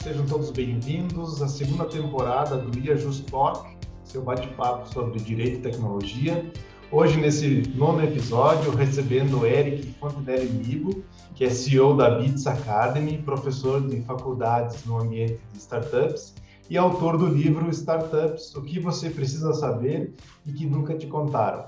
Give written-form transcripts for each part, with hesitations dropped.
sejam todos bem-vindos à segunda temporada do IA Just Talk, seu bate-papo sobre direito e tecnologia. Hoje, nesse nono episódio, recebendo o Eric Fontenelle Migo, que é CEO da Bits Academy, professor de faculdades no ambiente de startups e autor do livro Startups, o que você precisa saber e que nunca te contaram.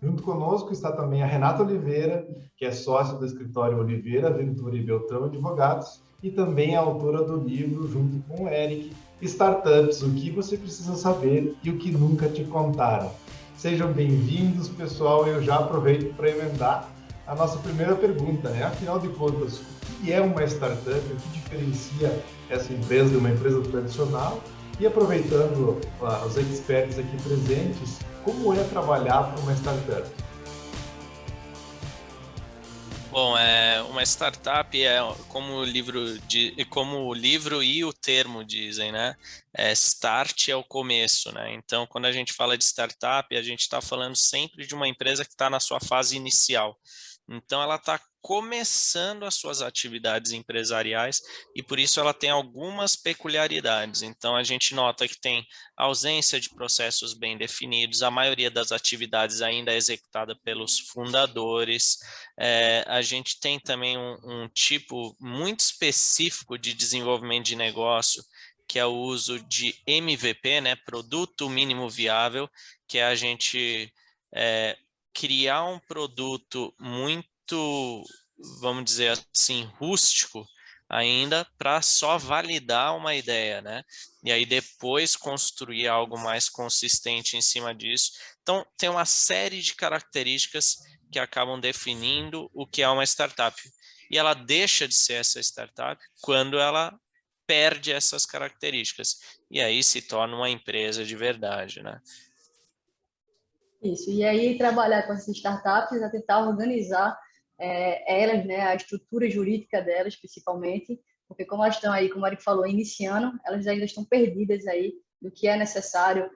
Junto conosco está também a Renata Oliveira, que é sócia do escritório Oliveira, Ventura e Beltrão Advogados, e também é autora do livro, junto com o Eric, Startups, o que você precisa saber e o que nunca te contaram. Sejam bem-vindos, pessoal. Eu já aproveito para emendar a nossa primeira pergunta, né? Afinal de contas, o que é uma startup? O que diferencia essa empresa de uma empresa tradicional? E aproveitando os experts aqui presentes, como é trabalhar para uma startup? Bom, uma startup é como o livro e o termo dizem, né? Start é o começo, né? Então, quando a gente fala de startup, a gente está falando sempre de uma empresa que está na sua fase inicial. Então, ela está começando as suas atividades empresariais e por isso ela tem algumas peculiaridades. Então, a gente nota que tem ausência de processos bem definidos, a maioria das atividades ainda é executada pelos fundadores. A gente tem também um tipo muito específico de desenvolvimento de negócio, que é o uso de MVP, né, Produto Mínimo Viável, que é a gente criar um produto muito, vamos dizer assim, rústico ainda para só validar uma ideia, né? E aí depois construir algo mais consistente em cima disso. Então, tem uma série de características que acabam definindo o que é uma startup. E ela deixa de ser essa startup quando ela perde essas características. E aí se torna uma empresa de verdade, né? Isso, e aí trabalhar com essas startups é tentar organizar elas, né, a estrutura jurídica delas, principalmente, porque como elas estão aí, como o Eric falou, iniciando, elas ainda estão perdidas aí do que é necessário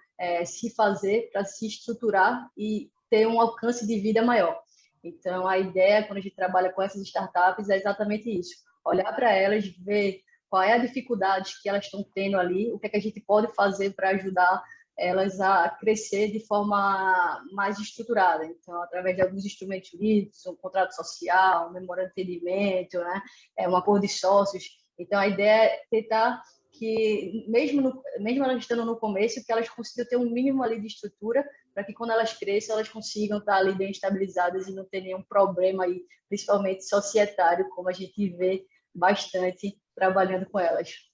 se fazer para se estruturar e ter um alcance de vida maior. Então, a ideia, quando a gente trabalha com essas startups, é exatamente isso, olhar para elas, ver qual é a dificuldade que elas estão tendo ali, o que é que a gente pode fazer para ajudar elas a crescer de forma mais estruturada. Então, através de alguns instrumentos jurídicos, um contrato social, um memorando de entendimento, né? Um acordo de sócios. Então, a ideia é tentar que, mesmo elas estando no começo, que elas consigam ter um mínimo ali de estrutura para que, quando elas cresçam, elas consigam estar ali bem estabilizadas e não ter nenhum problema aí, principalmente societário, como a gente vê bastante trabalhando com elas.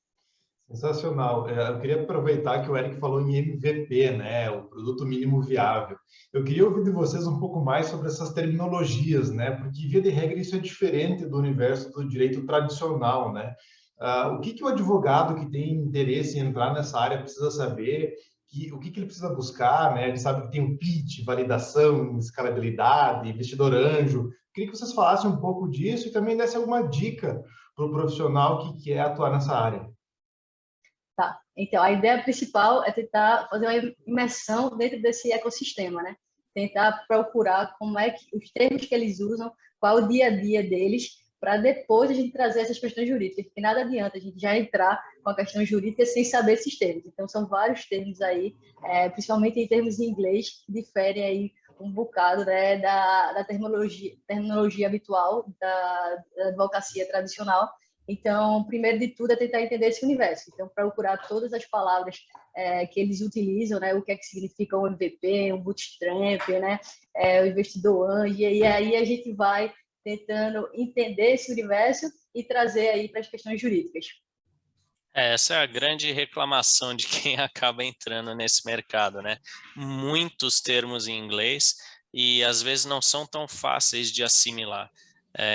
Sensacional. Eu queria aproveitar que o Eric falou em MVP, né, o produto mínimo viável. Eu queria ouvir de vocês um pouco mais sobre essas terminologias, né, porque via de regra isso é diferente do universo do direito tradicional, né? O que o advogado que tem interesse em entrar nessa área precisa saber? O que ele precisa buscar, né? Ele sabe que tem o pitch, validação, escalabilidade, investidor anjo. Queria que vocês falassem um pouco disso e também dessem alguma dica para o profissional que quer atuar nessa área. Tá. Então, a ideia principal é tentar fazer uma imersão dentro desse ecossistema, né? Tentar procurar como é que os termos que eles usam, qual é o dia a dia deles, para depois a gente trazer essas questões jurídicas, porque nada adianta a gente já entrar com a questão jurídica sem saber esses termos. Então, são vários termos aí, principalmente em termos em inglês, que diferem aí um bocado, né, da terminologia habitual da advocacia tradicional. Então, primeiro de tudo é tentar entender esse universo. Então, procurar todas as palavras que eles utilizam, né? O que é que significa um MVP, um bootstrap, né? O investidor anjo. E aí a gente vai tentando entender esse universo e trazer aí para as questões jurídicas. Essa é a grande reclamação de quem acaba entrando nesse mercado, né? Muitos termos em inglês e às vezes não são tão fáceis de assimilar.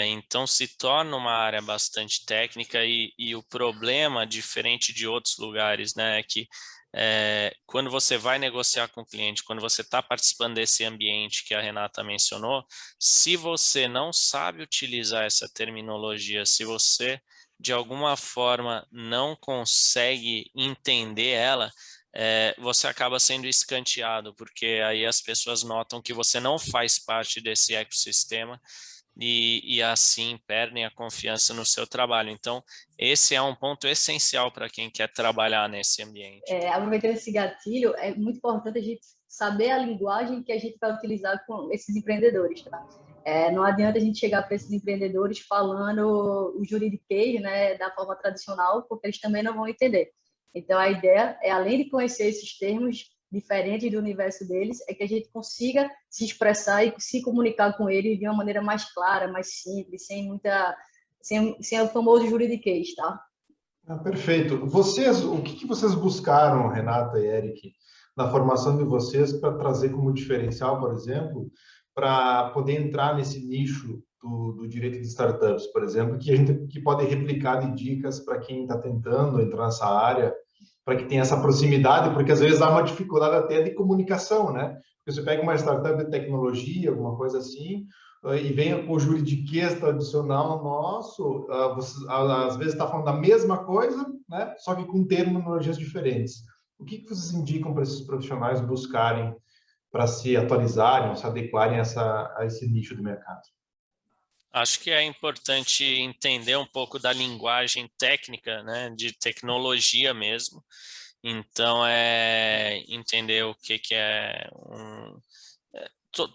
Então se torna uma área bastante técnica e o problema, diferente de outros lugares, né, é que quando você vai negociar com o cliente, quando você está participando desse ambiente que a Renata mencionou, se você não sabe utilizar essa terminologia, se você de alguma forma não consegue entender ela, você acaba sendo escanteado, porque aí as pessoas notam que você não faz parte desse ecossistema e assim perdem a confiança no seu trabalho. Então, esse é um ponto essencial para quem quer trabalhar nesse ambiente. Aproveitando esse gatilho, é muito importante a gente saber a linguagem que a gente vai utilizar com esses empreendedores, tá? Não adianta a gente chegar para esses empreendedores falando o juridiquês, né, da forma tradicional, porque eles também não vão entender. Então, a ideia é, além de conhecer esses termos diferentes do universo deles, é que a gente consiga se expressar e se comunicar com eles de uma maneira mais clara, mais simples, sem o famoso juridiquês, tá? Perfeito. Vocês, o que vocês buscaram, Renata e Eric, na formação de vocês para trazer como diferencial, por exemplo, para poder entrar nesse nicho do direito de startups, por exemplo, que pode replicar de dicas para quem está tentando entrar nessa área, para que tenha essa proximidade, porque às vezes há uma dificuldade até de comunicação, né? Porque você pega uma startup de tecnologia, alguma coisa assim, e vem com o juridiquês tradicional nosso, você, às vezes está falando da mesma coisa, né? Só que com terminologias diferentes. O que vocês indicam para esses profissionais buscarem para se atualizarem, ou se adequarem a esse nicho do mercado? Acho que é importante entender um pouco da linguagem técnica, né, de tecnologia mesmo. Então, entender o que é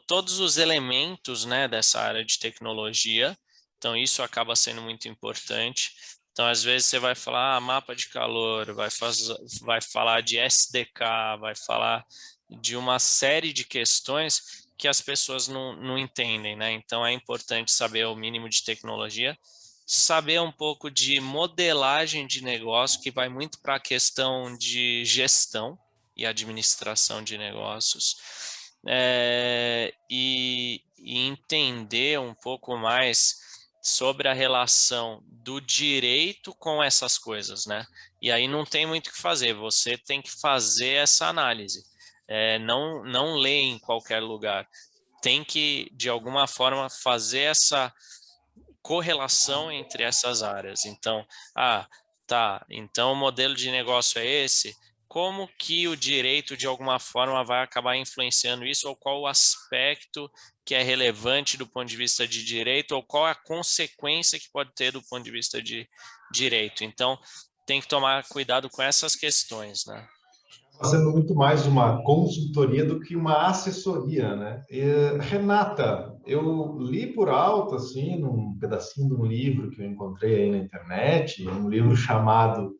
todos os elementos, né, dessa área de tecnologia. Então, isso acaba sendo muito importante. Então, às vezes você vai falar mapa de calor, vai falar de SDK, vai falar de uma série de questões que as pessoas não entendem, né? Então, é importante saber o mínimo de tecnologia, saber um pouco de modelagem de negócio, que vai muito para a questão de gestão e administração de negócios, e entender um pouco mais sobre a relação do direito com essas coisas, né? E aí não tem muito o que fazer, você tem que fazer essa análise. Não ler em qualquer lugar. Tem que, de alguma forma, fazer essa correlação entre essas áreas. Então, tá, então o modelo de negócio é esse, como que o direito, de alguma forma, vai acabar influenciando isso, ou qual o aspecto que é relevante do ponto de vista de direito, ou qual a consequência que pode ter do ponto de vista de direito. Então, tem que tomar cuidado com essas questões, né? Está sendo muito mais uma consultoria do que uma assessoria, né? Renata, eu li por alto, assim, num pedacinho de um livro que eu encontrei aí na internet, um livro chamado,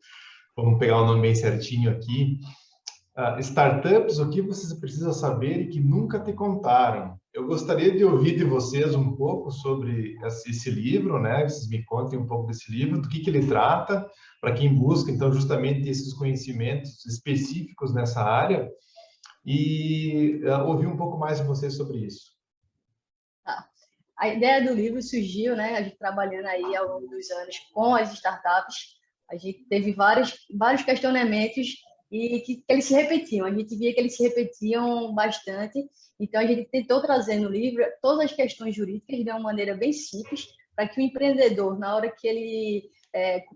vamos pegar o nome bem certinho aqui, Startups, o que vocês precisam saber e que nunca te contaram. Eu gostaria de ouvir de vocês um pouco sobre esse livro, né? Vocês me contem um pouco desse livro, do que ele trata, para quem busca, então, justamente esses conhecimentos específicos nessa área, e ouvir um pouco mais de vocês sobre isso. Tá. A ideia do livro surgiu, né? A gente trabalhando aí ao longo dos anos com as startups, a gente teve vários questionamentos e que eles se repetiam. A gente via que eles se repetiam bastante. Então, a gente tentou trazer no livro todas as questões jurídicas de uma maneira bem simples, para que o empreendedor, na hora que ele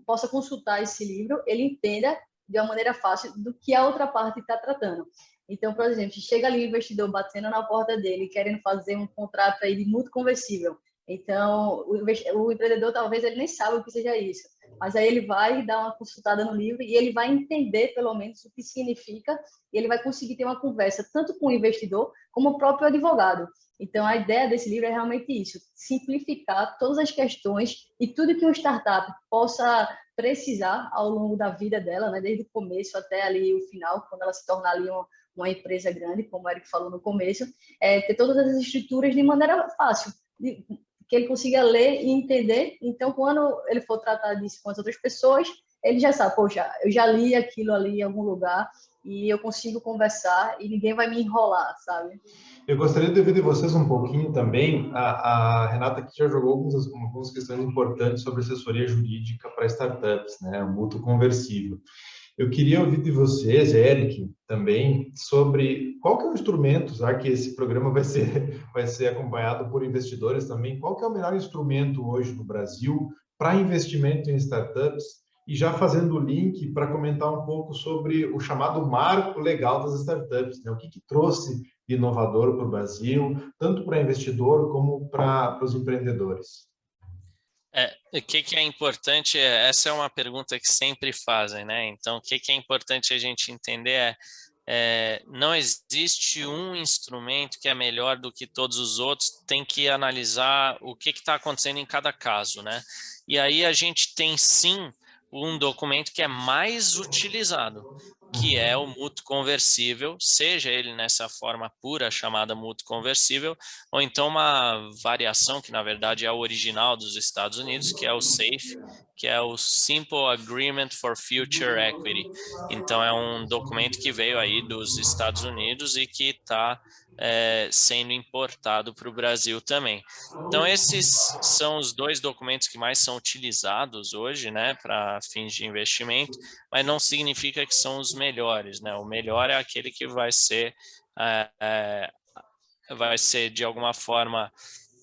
possa consultar esse livro, ele entenda de uma maneira fácil do que a outra parte está tratando. Então, por exemplo, chega ali o investidor batendo na porta dele, querendo fazer um contrato aí de mútuo conversível. Então, o empreendedor talvez ele nem saiba o que seja isso, mas aí ele vai dar uma consultada no livro e ele vai entender pelo menos o que significa e ele vai conseguir ter uma conversa tanto com o investidor como o próprio advogado. Então, a ideia desse livro é realmente isso, simplificar todas as questões e tudo que uma startup possa precisar ao longo da vida dela, né, desde o começo até ali o final, quando ela se tornar ali uma empresa grande, como o Eric falou no começo, ter todas as estruturas de maneira fácil, que ele consiga ler e entender. Então, quando ele for tratar disso com as outras pessoas, ele já sabe, poxa, eu já li aquilo ali em algum lugar e eu consigo conversar e ninguém vai me enrolar, sabe? Eu gostaria de ouvir de vocês um pouquinho também. A Renata aqui já jogou algumas questões importantes sobre assessoria jurídica para startups, né? O mútuo conversível. Eu queria ouvir de vocês, Eric, também, sobre qual que é o instrumento, já que esse programa vai ser acompanhado por investidores também, qual que é o melhor instrumento hoje no Brasil para investimento em startups? E já fazendo o link para comentar um pouco sobre o chamado marco legal das startups, né? O que trouxe inovador para o Brasil, tanto para investidor como para os empreendedores? O que é importante, essa é uma pergunta que sempre fazem, né? Então, o que é importante a gente entender não existe um instrumento que é melhor do que todos os outros, tem que analisar o que está acontecendo em cada caso, né? E aí a gente tem sim um documento que é mais utilizado, que é o mútuo conversível, seja ele nessa forma pura chamada mútuo conversível, ou então uma variação que na verdade é o original dos Estados Unidos, que é o SAFE, que é o Simple Agreement for Future Equity. Então é um documento que veio aí dos Estados Unidos e que está sendo importado para o Brasil também. Então esses são os dois documentos que mais são utilizados hoje, né, para fins de investimento, mas não significa que são os melhores, né? O melhor é aquele que vai ser de alguma forma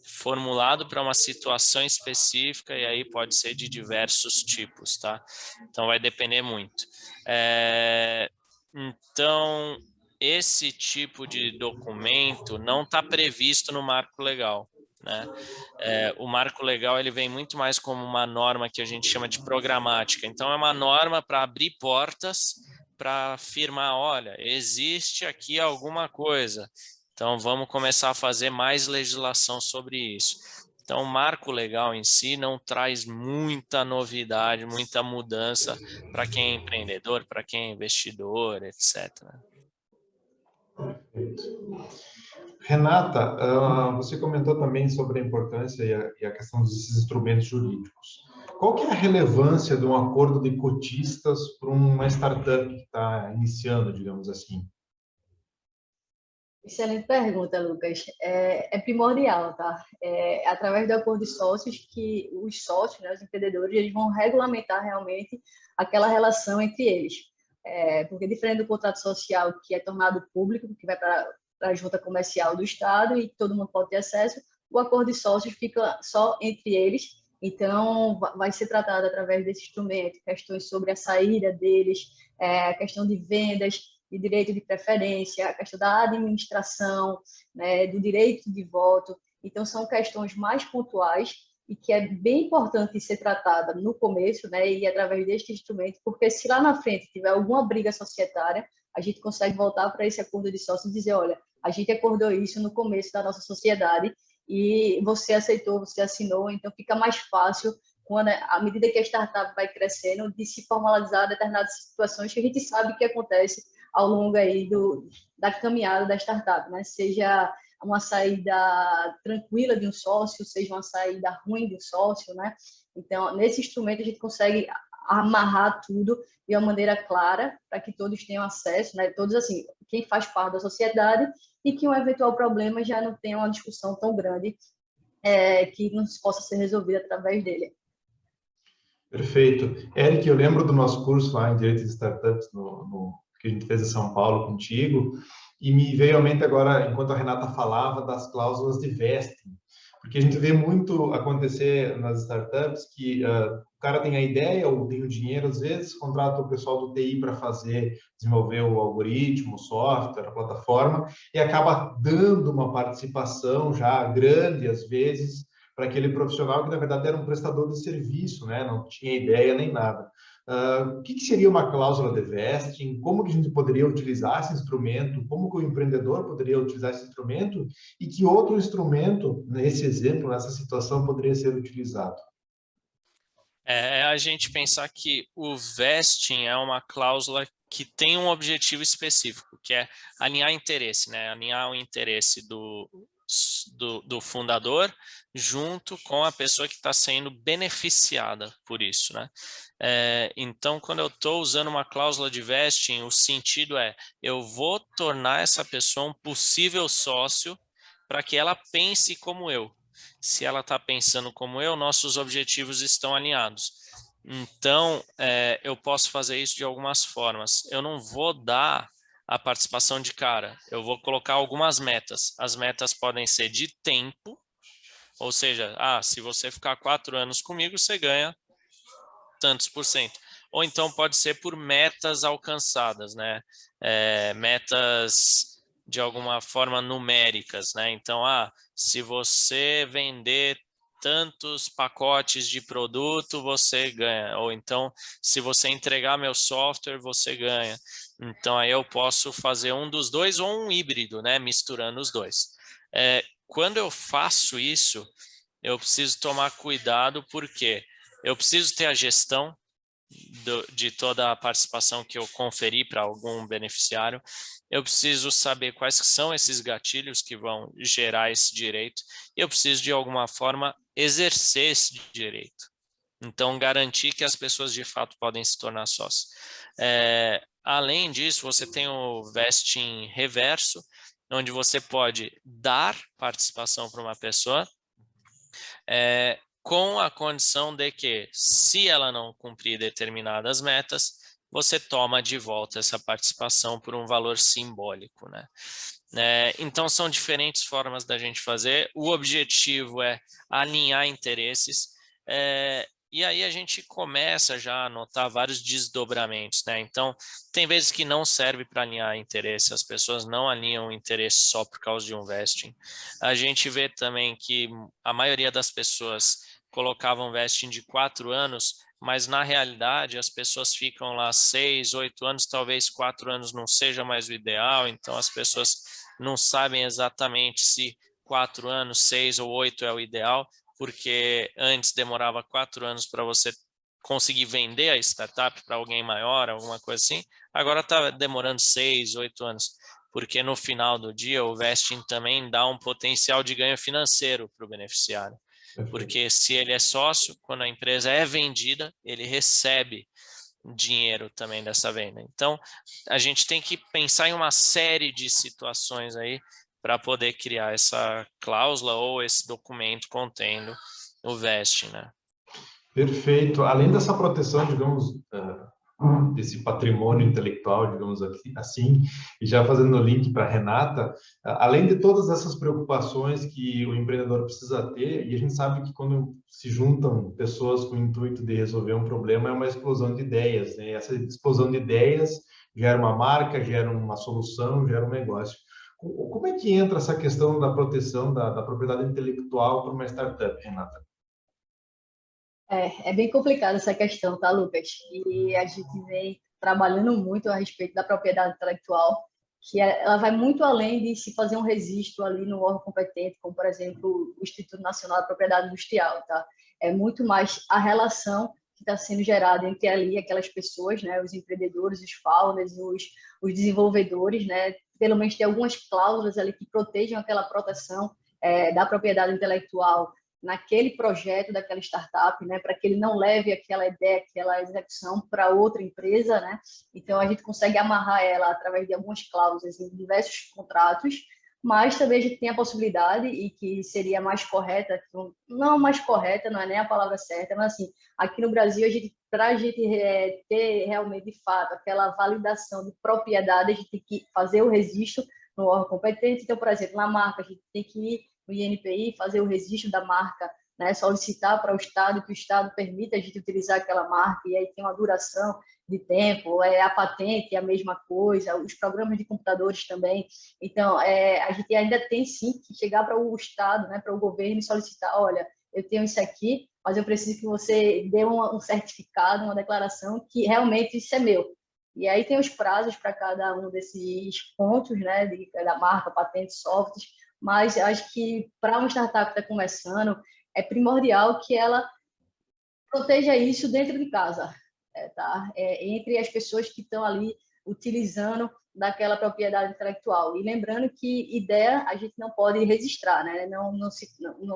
formulado para uma situação específica e aí pode ser de diversos tipos, tá? Então vai depender muito. Então esse tipo de documento não está previsto no marco legal, né? O marco legal ele vem muito mais como uma norma que a gente chama de programática. Então é uma norma para abrir portas para afirmar, olha, existe aqui alguma coisa. Então vamos começar a fazer mais legislação sobre isso. Então o marco legal em si não traz muita novidade, muita mudança para quem é empreendedor, para quem é investidor, etc. Renata, você comentou também sobre a importância e a questão desses instrumentos jurídicos. Qual que é a relevância de um acordo de cotistas para uma startup que está iniciando, digamos assim? Excelente pergunta, Lucas. É primordial, tá? É através do acordo de sócios que os sócios, né, os empreendedores, eles vão regulamentar realmente aquela relação entre eles. Porque diferente do contrato social, que é tornado público, que vai para a junta comercial do Estado e todo mundo pode ter acesso, o acordo de sócios fica só entre eles. Então, vai ser tratado através desse instrumento, questões sobre a saída deles, a questão de vendas, de direito de preferência, a questão da administração, né, do direito de voto. Então, são questões mais pontuais e que é bem importante ser tratada no começo, né, e através deste instrumento, porque se lá na frente tiver alguma briga societária, a gente consegue voltar para esse acordo de sócios e dizer, olha, a gente acordou isso no começo da nossa sociedade e você aceitou, você assinou, então fica mais fácil quando, à medida que a startup vai crescendo, de se formalizar determinadas situações que a gente sabe que acontece ao longo aí da caminhada da startup, né? Seja uma saída tranquila de um sócio, seja uma saída ruim de um sócio, né? Então, nesse instrumento a gente consegue amarrar tudo de uma maneira clara para que todos tenham acesso, né? Todos assim, quem faz parte da sociedade e que um eventual problema já não tenha uma discussão tão grande que não possa ser resolvida através dele. Perfeito. Eric, eu lembro do nosso curso lá em Direito de Startups, que a gente fez em São Paulo contigo, e me veio à mente agora, enquanto a Renata falava, das cláusulas de vesting, porque a gente vê muito acontecer nas startups que o cara tem a ideia ou tem o dinheiro, às vezes, contrata o pessoal do TI para desenvolver o algoritmo, o software, a plataforma, e acaba dando uma participação já grande, às vezes, para aquele profissional que, na verdade, era um prestador de serviço, né? Não tinha ideia nem nada. O que seria uma cláusula de vesting? Como que a gente poderia utilizar esse instrumento? Como que o empreendedor poderia utilizar esse instrumento? E que outro instrumento, nesse exemplo, nessa situação, poderia ser utilizado? A gente pensar que o vesting é uma cláusula que tem um objetivo específico, que é alinhar interesse, né? Alinhar o interesse do fundador junto com a pessoa que está sendo beneficiada por isso, né? Então, quando eu estou usando uma cláusula de vesting, o sentido é eu vou tornar essa pessoa um possível sócio para que ela pense como eu. Se ela está pensando como eu, nossos objetivos estão alinhados. Então, eu posso fazer isso de algumas formas. Eu não vou dar a participação de cara. Eu vou colocar algumas metas. As metas podem ser de tempo, ou seja, se você ficar 4 anos comigo, você ganha tantos por cento. Ou então pode ser por metas alcançadas, né? Metas de alguma forma numéricas, né? Então, se você vender tantos pacotes de produto, você ganha. Ou então, se você entregar meu software, você ganha. Então, aí eu posso fazer um dos dois ou um híbrido, né? Misturando os dois. Quando eu faço isso, eu preciso tomar cuidado porque eu preciso ter a gestão de toda a participação que eu conferi para algum beneficiário. Eu preciso saber quais são esses gatilhos que vão gerar esse direito. E eu preciso, de alguma forma, exercer esse direito. Então, garantir que as pessoas, de fato, podem se tornar sócios. Além disso, você tem o vesting reverso, onde você pode dar participação para uma pessoa, com a condição de que, se ela não cumprir determinadas metas, você toma de volta essa participação por um valor simbólico, né? Então, são diferentes formas da gente fazer. O objetivo é alinhar interesses, e aí a gente começa já a notar vários desdobramentos, né? Então, tem vezes que não serve para alinhar interesse, as pessoas não alinham o interesse só por causa de um vesting. A gente vê também que a maioria das pessoas colocavam vesting de 4 anos, mas na realidade as pessoas ficam lá 6, 8 anos, talvez 4 anos não seja mais o ideal, então as pessoas não sabem exatamente se 4 anos, 6 ou 8 é o ideal, porque antes demorava 4 anos para você conseguir vender a startup para alguém maior, alguma coisa assim, agora está demorando 6, 8 anos, porque no final do dia o vesting também dá um potencial de ganho financeiro para o beneficiário. Porque se ele é sócio, quando a empresa é vendida, ele recebe dinheiro também dessa venda. Então, a gente tem que pensar em uma série de situações aí para poder criar essa cláusula ou esse documento contendo o vesting, né? Perfeito. Além dessa proteção, digamos, desse patrimônio intelectual, digamos assim, e já fazendo o link para a Renata, além de todas essas preocupações que o empreendedor precisa ter, e a gente sabe que quando se juntam pessoas com o intuito de resolver um problema, é uma explosão de ideias, né? Essa explosão de ideias gera uma marca, gera uma solução, gera um negócio. Como é que entra essa questão da proteção da propriedade intelectual para uma startup, Renata? É bem complicada essa questão, tá, Lucas? E a gente vem trabalhando muito a respeito da propriedade intelectual, que ela vai muito além de se fazer um registro ali no órgão competente, como, por exemplo, o Instituto Nacional da Propriedade Industrial, tá? É muito mais a relação que está sendo gerada entre ali aquelas pessoas, né, os empreendedores, os founders, os desenvolvedores, né, pelo menos tem algumas cláusulas ali que protejam aquela proteção da propriedade intelectual naquele projeto daquela startup, né, para que ele não leve aquela ideia, aquela execução para outra empresa, né? Então a gente consegue amarrar ela através de algumas cláusulas em diversos contratos, mas também a gente tem a possibilidade, e que seria mais correta, não mais correta, não é nem a palavra certa, mas assim, aqui no Brasil, para a gente ter realmente, de fato, aquela validação de propriedade, a gente tem que fazer o registro no órgão competente. Então, por exemplo, na marca, a gente tem que ir no INPI, fazer o registro da marca, né, solicitar para o Estado que o Estado permita a gente utilizar aquela marca, e aí tem uma duração de tempo, a patente é a mesma coisa, os programas de computadores também. Então, a gente ainda tem sim que chegar para o Estado, né, para o governo e solicitar, olha, eu tenho isso aqui, mas eu preciso que você dê um certificado, uma declaração que realmente isso é meu. E aí tem os prazos para cada um desses pontos, né, da marca, patente, softwares, mas acho que para uma startup que está começando, é primordial que ela proteja isso dentro de casa, tá? Entre as pessoas que estão ali utilizando daquela propriedade intelectual. E lembrando que ideia a gente não pode registrar, né? Não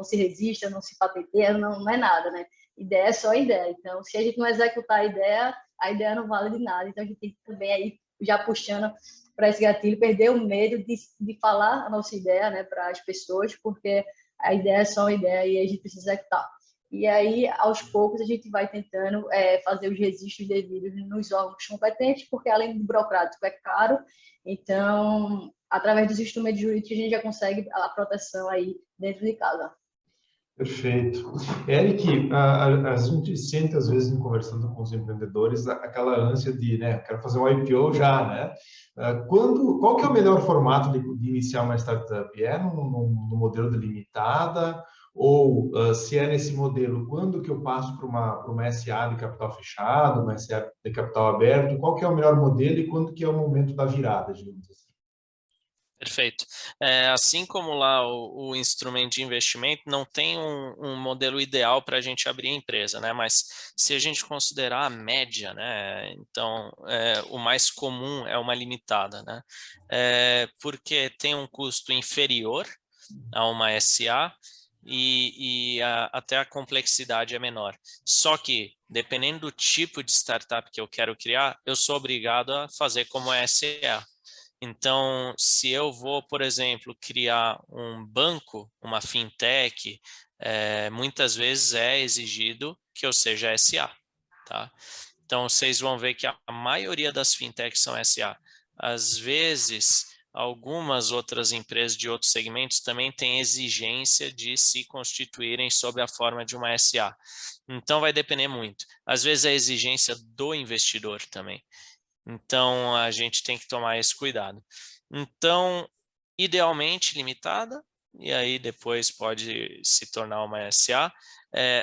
se registra, não se patenteia, não é nada, né? Ideia é só ideia. Então, se a gente não executar a ideia não vale de nada. Então, a gente tem que também aí, já puxando para esse gatilho, perder o medo de falar a nossa ideia, né, para as pessoas, porque a ideia é só uma ideia e a gente precisa executar. E aí, aos poucos, a gente vai tentando fazer os registros devidos nos órgãos competentes, porque além do burocrático é caro, então, através dos instrumentos jurídicos, a gente já consegue a proteção aí dentro de casa. Perfeito. Eric, a gente sente às vezes, em conversando com os empreendedores, aquela ânsia de, né, quero fazer um IPO já, né? Qual que é o melhor formato de iniciar uma startup? É no modelo de limitada? Ou, se é nesse modelo, quando que eu passo para uma SA de capital fechado, uma SA de capital aberto? Qual que é o melhor modelo e quando que é o momento da virada, digamos assim? Perfeito. Assim como lá o instrumento de investimento, não tem um modelo ideal para a gente abrir a empresa, né? Mas se a gente considerar a média, né? Então, o mais comum é uma limitada, né? Porque tem um custo inferior a uma SA até a complexidade é menor. Só que, dependendo do tipo de startup que eu quero criar, eu sou obrigado a fazer como SA. Então, se eu vou, por exemplo, criar um banco, uma fintech, muitas vezes é exigido que eu seja SA, tá? Então, vocês vão ver que a maioria das fintechs são SA. Às vezes, algumas outras empresas de outros segmentos também têm exigência de se constituírem sob a forma de uma SA. Então, vai depender muito. Às vezes, é a exigência do investidor também. Então, a gente tem que tomar esse cuidado. Então, idealmente limitada, e aí depois pode se tornar uma SA.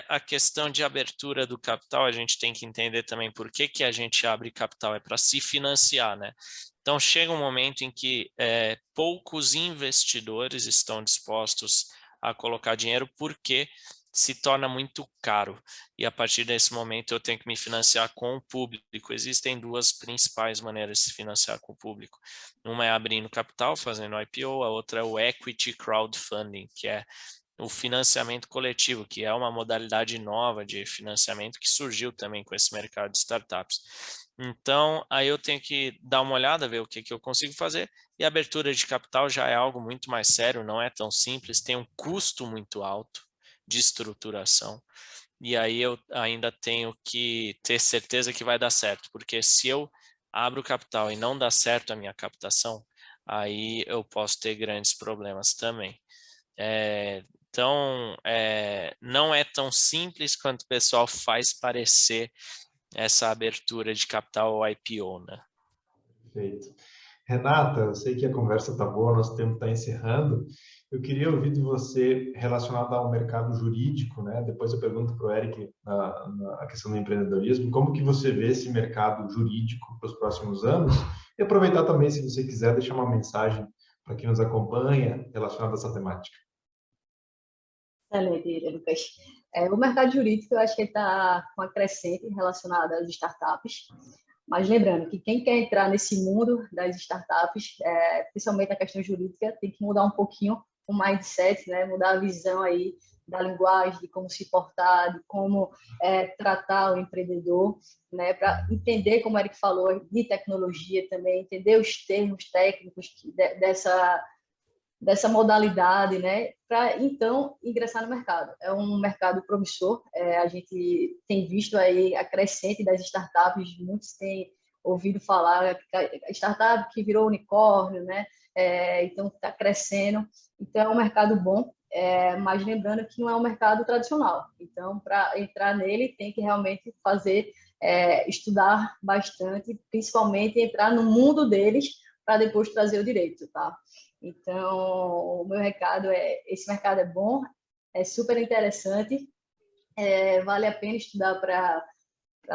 A questão de abertura do capital, a gente tem que entender também por que a gente abre capital, é para se financiar, né? Então, chega um momento em que poucos investidores estão dispostos a colocar dinheiro, porque se torna muito caro. E a partir desse momento eu tenho que me financiar com o público. Existem duas principais maneiras de se financiar com o público. Uma é abrindo capital, fazendo IPO, a outra é o equity crowdfunding, que é o financiamento coletivo, que é uma modalidade nova de financiamento que surgiu também com esse mercado de startups. Então, aí eu tenho que dar uma olhada, ver o que eu consigo fazer, e a abertura de capital já é algo muito mais sério, não é tão simples, tem um custo muito alto de estruturação, e aí eu ainda tenho que ter certeza que vai dar certo, porque se eu abro capital e não dá certo a minha captação, aí eu posso ter grandes problemas também. Então, não é tão simples quanto o pessoal faz parecer essa abertura de capital ou IPO, né? Perfeito. Renata, eu sei que a conversa está boa, nosso tempo está encerrando. Eu queria ouvir de você relacionado ao mercado jurídico, né? Depois eu pergunto para o Eric na questão do empreendedorismo, como que você vê esse mercado jurídico para os próximos anos? E aproveitar também, se você quiser, deixar uma mensagem para quem nos acompanha relacionada a essa temática. Excelente, Lucas. O mercado jurídico, eu acho que está com a crescente relacionada às startups, mas lembrando que quem quer entrar nesse mundo das startups, principalmente a questão jurídica, tem que mudar um pouquinho o mindset, né? Mudar a visão aí da linguagem, de como se portar, de como tratar o empreendedor, né? Para entender, como o Eric falou, de tecnologia também, entender os termos técnicos dessa modalidade, né, para então ingressar no mercado. É um mercado promissor, a gente tem visto aí a crescente das startups, muitos têm ouvido falar, a startup que virou unicórnio, né, então está crescendo, então é um mercado bom, mas lembrando que não é um mercado tradicional, então para entrar nele tem que realmente fazer, estudar bastante, principalmente entrar no mundo deles para depois trazer o direito, tá? Então, o meu recado esse mercado é bom, é super interessante, vale a pena estudar para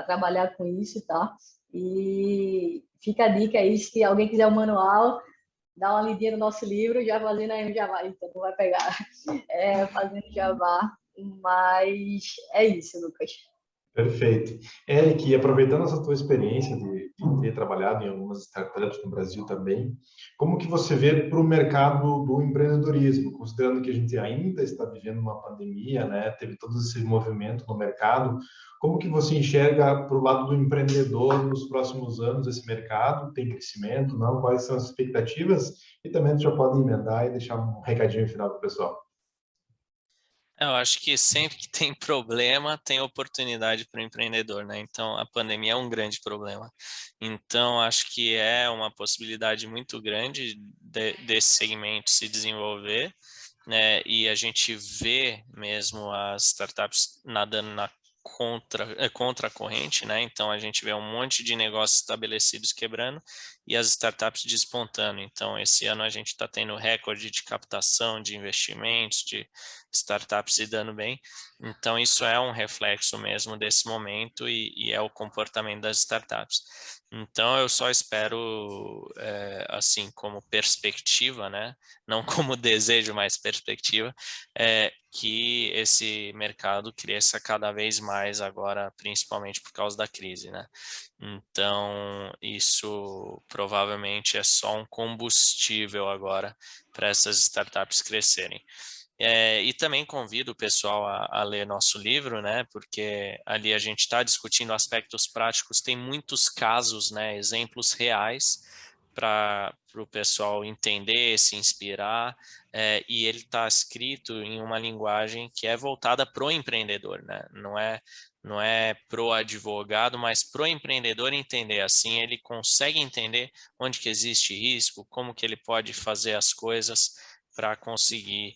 trabalhar com isso, tá? E fica a dica aí, se alguém quiser o manual, dá uma lidinha no nosso livro, já fazendo aí um jabá, então não vai pegar, fazendo jabá, mas é isso, Lucas. Perfeito. Eric, aproveitando essa tua experiência de ter trabalhado em algumas startups no Brasil também, como que você vê para o mercado do empreendedorismo, considerando que a gente ainda está vivendo uma pandemia, né? Teve todo esse movimento no mercado, como que você enxerga para o lado do empreendedor nos próximos anos esse mercado? Tem crescimento, não? Quais são as expectativas? E também tu já pode emendar e deixar um recadinho final para o pessoal. Eu acho que sempre que tem problema, tem oportunidade para o empreendedor, né? Então, a pandemia é um grande problema. Então, acho que é uma possibilidade muito grande desse segmento se desenvolver. e a gente vê mesmo as startups nadando na contra a corrente, né? Então a gente vê um monte de negócios estabelecidos quebrando e as startups despontando. Então esse ano a gente está tendo recorde de captação de investimentos, de startups se dando bem. Então isso é um reflexo mesmo desse momento e é o comportamento das startups. Então eu só espero, assim, como perspectiva, né? Não como desejo, mas perspectiva, que esse mercado cresça cada vez mais agora, principalmente por causa da crise, né? Então, isso provavelmente é só um combustível agora para essas startups crescerem. E também convido o pessoal a ler nosso livro, né? Porque ali a gente está discutindo aspectos práticos, tem muitos casos, né? Exemplos reais para o pessoal entender, se inspirar, e ele está escrito em uma linguagem que é voltada para o empreendedor, né? Não é pro advogado, mas pro empreendedor entender. Assim, ele consegue entender onde que existe risco, como que ele pode fazer as coisas para conseguir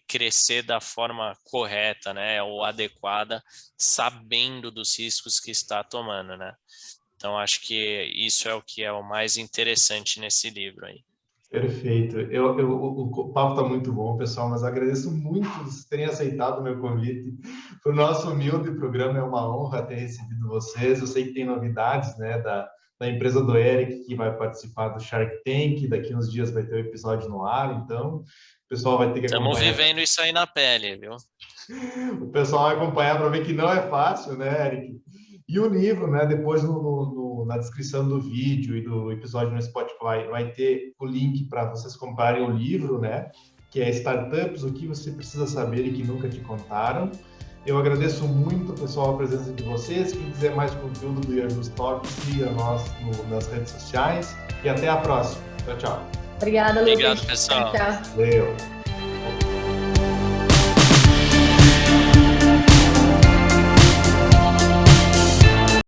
crescer da forma correta, né, ou adequada, sabendo dos riscos que está tomando, né? Então, acho que isso é o que é o mais interessante nesse livro aí. Perfeito. O papo está muito bom, pessoal, mas agradeço muito vocês terem aceitado o meu convite para o nosso humilde programa. É uma honra ter recebido vocês. Eu sei que tem novidades, né, da empresa do Eric, que vai participar do Shark Tank. Daqui uns dias vai ter o episódio no ar, então o pessoal vai ter que acompanhar. Estamos vivendo isso aí na pele, viu? O pessoal vai acompanhar para ver que não é fácil, né, Eric? E o livro, né? Depois na descrição do vídeo e do episódio no Spotify vai ter o link para vocês comprarem o livro, né? Que é Startups, o que você precisa saber e que nunca te contaram. Eu agradeço muito, pessoal, a presença de vocês. Quem quiser mais conteúdo do IAJUS Talk, siga nós nas redes sociais. E até a próxima. Tchau, tchau. Obrigada, Lucas. Obrigado, pessoal. Tchau. Valeu.